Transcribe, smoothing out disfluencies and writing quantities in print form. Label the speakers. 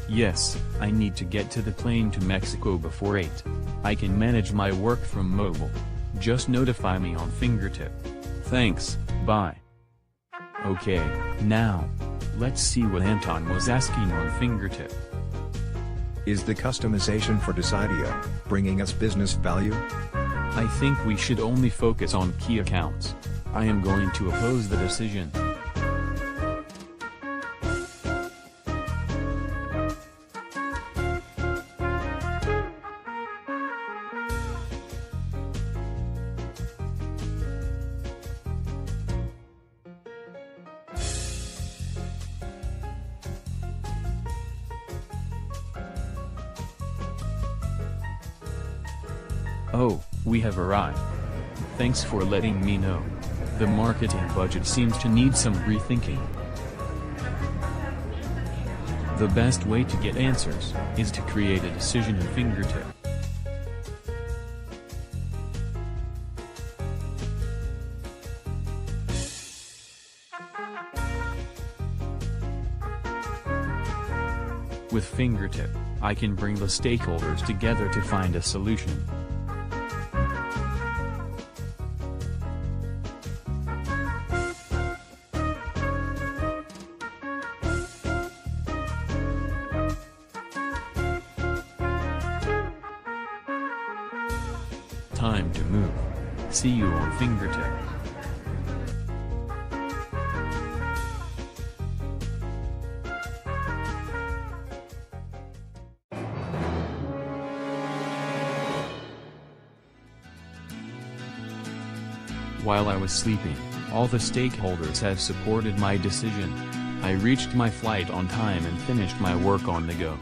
Speaker 1: Yes, I need to get to the plane to Mexico before 8. I can manage my work from mobile. Just notify me on Fingertip. Thanks, bye. Okay, now, let's see what Anton was asking on Fingertip.
Speaker 2: Is the customization for Decidio bringing us business value?
Speaker 1: I think we should only focus on key accounts. I am going to oppose the decision. Oh, we have arrived. Thanks for letting me know. The marketing budget seems to need some rethinking. The best way to get answers is to create a decision in Fingertip. With Fingertip, I can bring the stakeholders together to find a solution. Time to move. See you on Fingertip. While I was sleeping, all the stakeholders have supported my decision. I reached my flight on time and finished my work on the go.